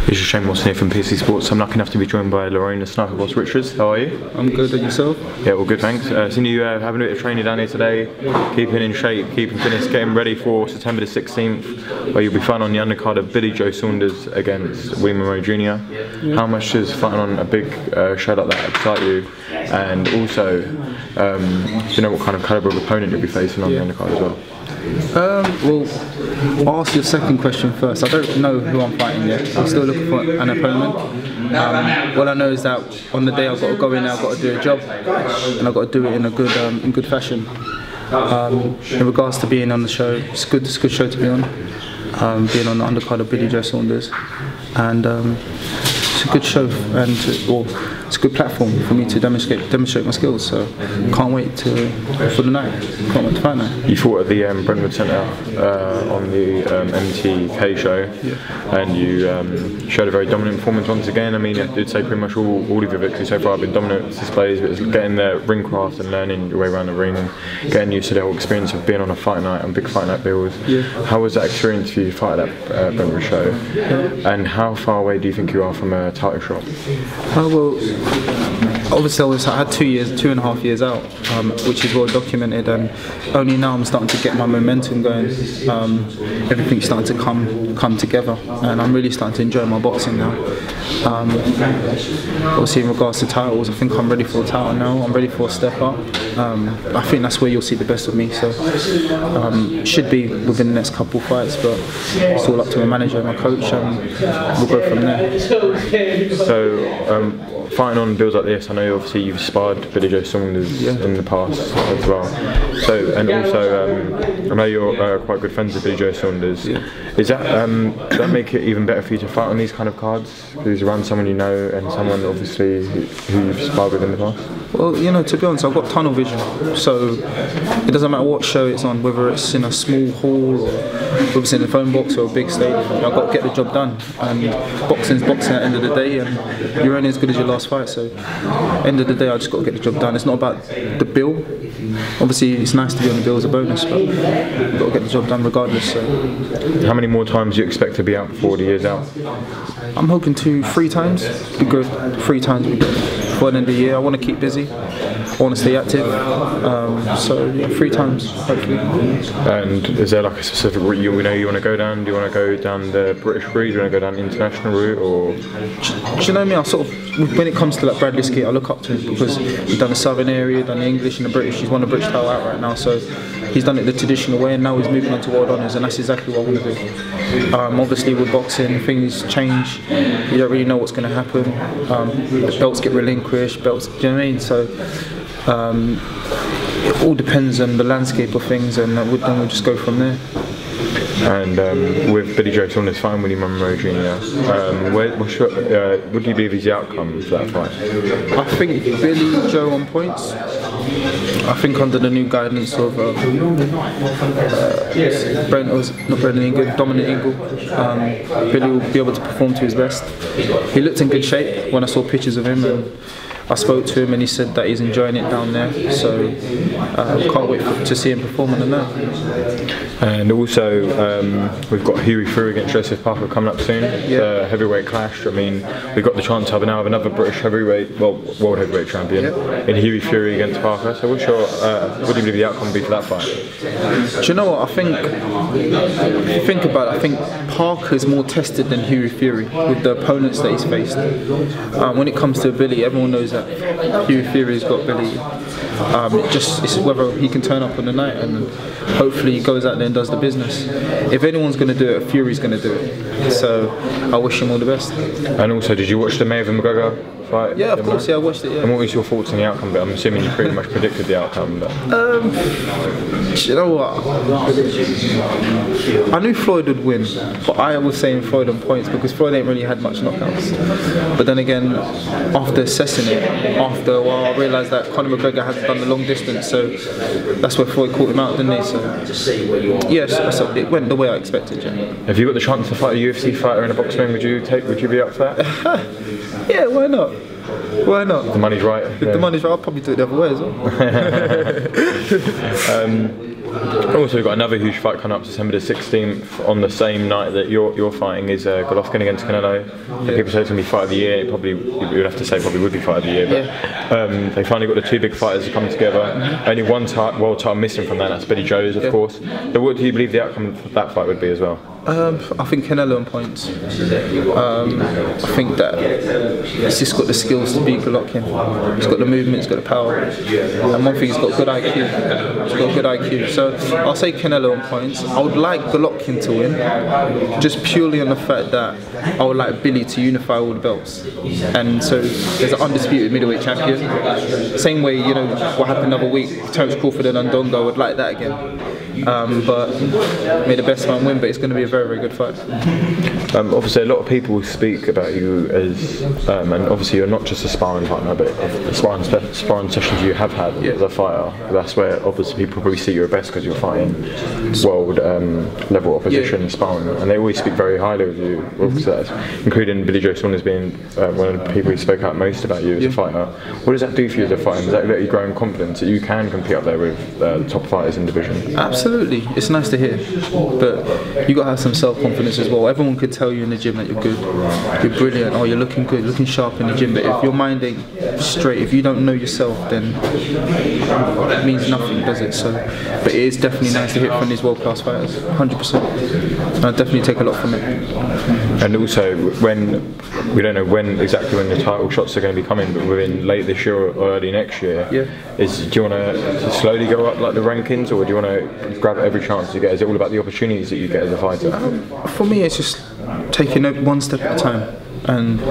This is Shane Watson here from PC Sports. I'm lucky enough to be joined by Lerrone, the sniper boss Richards. How are you? I'm good, and yourself? Yeah, all good, thanks. Seen you having a bit of training down here today, keeping in shape, keeping fitness, getting ready for September the 16th, where you'll be fighting on the undercard of Bjs Saunders against William Monroe Jr. Yeah. How much does fighting on a big show like that excite you? And also, do you know what kind of calibre of opponent you'll be facing on the undercard as well? Well, I'll ask your second question first. I don't know who I'm fighting yet. I'm still looking for an opponent. What I know is that on the day I've got to go in there, I've got to do a job, and I've got to do it in a good fashion. In regards to being on the show, it's a good show to be on. Being on the undercard of Bjs Saunders, and it's a good show, and it's a good platform for me to demonstrate my skills. So can't wait for the night. Can't wait to fight now. You fought at the Brentwood Centre on the MTK show, yeah. And you showed a very dominant performance once again. I mean, I'd say pretty much all of your victories so far have been dominant displays, but it's getting the ring craft and learning your way around the ring, getting used to the whole experience of being on a fight night and big fight night bills. Yeah. How was that experience for you to fight at that Brentwood show? Yeah. And how far away do you think you are from a title shot? Obviously I had 2.5 years out, which is well documented, and only now I'm starting to get my momentum going. Everything's starting to come together, and I'm really starting to enjoy my boxing now. Obviously in regards to titles, I think I'm ready for a title now. I'm ready for a step up. I think that's where you'll see the best of me, so should be within the next couple of fights, but it's all up to my manager and my coach, and we'll go from there. So fighting on bills like this, I know obviously you've sparred Bjs Saunders in the past as well. So, and also I know you're quite good friends with Bjs Saunders. Yeah. Does that make it even better for you to fight on these kind of cards? Because he's around someone you know and someone obviously who you've sparred with in the past? Well, you know, to be honest, I've got tunnel vision, so it doesn't matter what show it's on, whether it's in a small hall or whether it's in a phone box or a big stadium. I've got to get the job done, and boxing's boxing at the end of the day, and you're only as good as your last fight, so at the end of the day I just got to get the job done. It's not about the bill. Obviously it's nice to be on the bill as a bonus, but I've got to get the job done regardless. So. How many more times do you expect to be out before the year's out? I'm hoping to 3 times. Be good. 3 times be good. Before the end of the year, I want to keep busy. I want to stay active. So yeah, 3 times hopefully. And is there like a specific route you want to go down? Do you want to go down the British route? Do you want to go down the international route? Or do you know me? I sort of, when it comes to like Bradley Skate, I look up to him because he's done the Southern area, done the English and the British. He's won the British title out right now, so he's done it the traditional way, and now he's moving on to world honours, and that's exactly what I want to do. Obviously with boxing, things change. You don't really know what's going to happen. Belts get relinquished. Do you know what I mean? So it all depends on the landscape of things, and then we'll just go from there. And with Bjs Saunders fighting William Monroe Jr., what do you believe is the outcome for that fight? I think Billy Joe on points. I think under the new guidance of Dominic Eagle, Billy will be able to perform to his best. He looked in good shape when I saw pictures of him, and I spoke to him and he said that he's enjoying it down there, so can't wait to see him perform on the night. And also we've got Hughie Fury against Joseph Parker coming up soon. Yeah. Heavyweight clash. I mean, we've got the chance to have another British heavyweight, well, world heavyweight champion in Hughie Fury against Parker. So what do you believe the outcome will be for that fight? Do you know what, I think, if you think about it, I think Parker's more tested than Hughie Fury with the opponents that he's faced. When it comes to Billy, everyone knows that Hughie Fury's got Billy. It's whether he can turn up on the night, and hopefully he goes out there and does the business. If anyone's going to do it, Fury's going to do it. So I wish him all the best. And also, did you watch the McGregor fight? Yeah, of course, yeah, I watched it, yeah. And what was your thoughts on the outcome? But I'm assuming you pretty much predicted the outcome. But you know what? I knew Floyd would win, but I was saying Floyd on points because Floyd ain't really had much knockouts. But then again, after assessing it, after a while, I realised that Conor McGregor had done the long distance, so that's where Floyd caught him out, didn't he? So yes, it went the way I expected. Yeah. Have you got the chance to fight a UFC fighter in a boxing ring? Would you be up for that? Yeah, why not? Why not? If the money's right. If the money's right, I'll probably do it the other way as well. Also, we've got another huge fight coming up December the 16th on the same night that you're fighting is Golovkin against Canelo. People say it's going to be fight of the year. It probably, you would have to say probably would be fight of the year, but they finally got the two big fighters to come together. Only one world title missing from that, that's Bjs, of course. So what do you believe the outcome of that fight would be as well? I think Canelo on points. I think that he's just got the skills to beat Golovkin. He's got the movement, he's got the power, and one thing, he's got good IQ. He's got good IQ. So I'll say Canelo on points. I would like Golovkin to win, just purely on the fact that I would like Billy to unify all the belts. And so there's an undisputed middleweight champion. Same way, you know, what happened the other week, Terence Crawford and Ndongo, I would like that again. But may the best man win, but it's going to be a very, very good fight. Obviously, a lot of people speak about you as, and obviously you're not just a sparring partner, but the sparring sessions you have had as a fighter, that's where obviously people probably see you at best because you're fighting world level opposition sparring, and they always speak very highly of you, including Billy Joe Saunders being one of the people who spoke out most about you as a fighter. What does that do for you as a fighter? Does that let you grow in confidence that you can compete up there with the top fighters in division? Absolutely, it's nice to hear, but you got to have some self-confidence as well. Everyone could tell you in the gym that you're good, you're brilliant, or you're looking good, looking sharp in the gym, but if your mind ain't straight, if you don't know yourself, then it means nothing, does it? So, but it is definitely nice to hear from these world-class fighters, 100%. And I definitely take a lot from it. And also, we don't know exactly when the title shots are going to be coming, but within late this year or early next year, do you want to slowly go up like the rankings, or do you want to grab every chance you get? Is it all about the opportunities that you get as a fighter? For me, it's just taking it one step at a time. And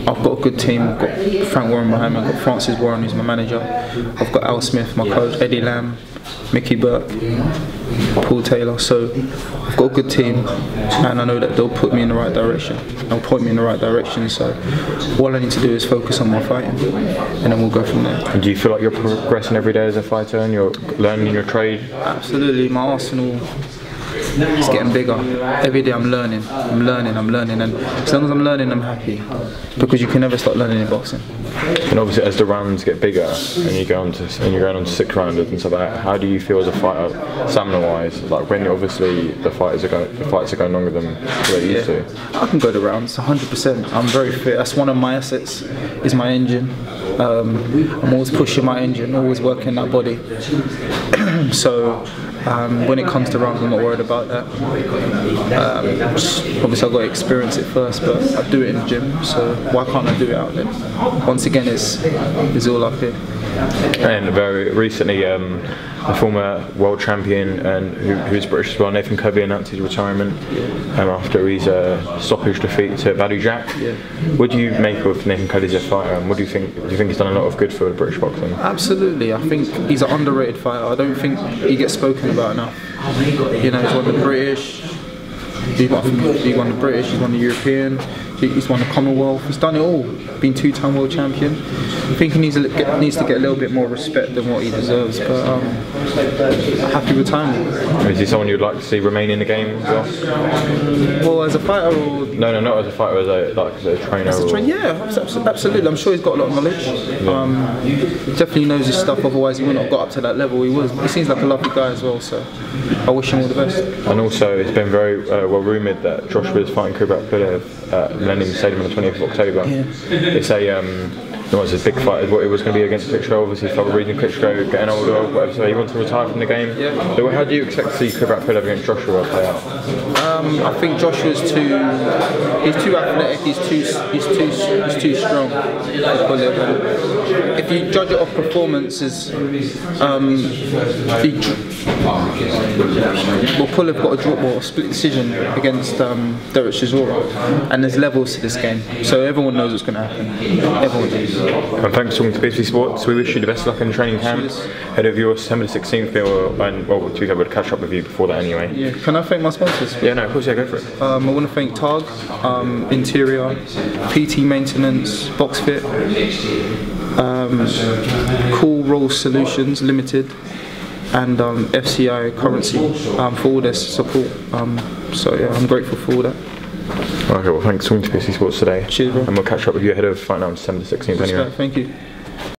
I've got a good team. I've got Frank Warren behind me, I've got Francis Warren who's my manager, I've got Al Smith, my coach, Eddie Lamb, Mickey Burke, Paul Taylor. So I've got a good team, and I know that they'll put me in the right direction. They'll point me in the right direction. So all I need to do is focus on my fighting, and then we'll go from there. And do you feel like you're progressing every day as a fighter, and you're learning your trade? Absolutely. My arsenal is getting bigger. Every day I'm learning, and as long as I'm learning, I'm happy, because you can never stop learning in boxing. And obviously, as the rounds get bigger and you're going on to 6 rounders and stuff like that, how do you feel as a fighter, stamina-wise? Like when obviously the fights are going longer than they used to. I can go the rounds 100%. I'm very fit. That's one of my assets. Is my engine. I'm always pushing my engine, always working that body. So. When it comes to rounds, I'm not worried about that. Obviously I've got to experience it first, but I do it in the gym, so why can't I do it out there? Once again, it's all up here. And very recently, the former world champion and who's British as well, Nathan Kirby, announced his retirement after his stoppage defeat to Badou Jack. What do you make of Nathan Kirby as a fighter, and what do you think? Do you think he's done a lot of good for British boxing? Absolutely, I think he's an underrated fighter. I don't think he gets spoken about enough. You know, he's won the British. He won the British, he's won the European, he's won the Commonwealth, he's done it all. Been 2-time world champion. I think he needs to get a little bit more respect than what he deserves, but happy retirement. Is he someone you'd like to see remain in the game as well? Well, as a fighter or? No, not as a fighter, as a trainer. As a trainer, yeah, absolutely. I'm sure he's got a lot of knowledge. He definitely knows his stuff, otherwise he wouldn't have got up to that level. He seems like a lovely guy as well, so I wish him all the best. And also, it's been very well rumoured that Joshua is fighting Kubrat Pulev at Millennium Stadium on the 20th of October. It's a big fight. What it was going to be against Klitschko. Obviously, he felt reading Klitschko getting older or whatever, so he wants to retire from the game. So how do you expect to see Kubrat Pulev against Joshua play out? I think Joshua's he's too athletic. He's too strong. If you judge it off performances, Pulev got a split decision against Derek Chisora, and there's levels to this game, so everyone knows what's going to happen. Everyone does. And thanks for talking to Bjs Sports. We wish you the best luck in the training camp ahead of your December 16th deal, and we'll catch up with you before that anyway. Can I thank my sponsors? Yeah, no, of course, go for it. I want to thank Targ, Interior, PT Maintenance, Box Fit, Cool Roll Solutions Limited, and FCI Currency for all their support. So yeah, I'm grateful for all that. Okay, well thanks for talking to Bjs Sports today. Cheers, bro. And we'll catch up with you ahead of fight night on December 16th anyway. Thank you.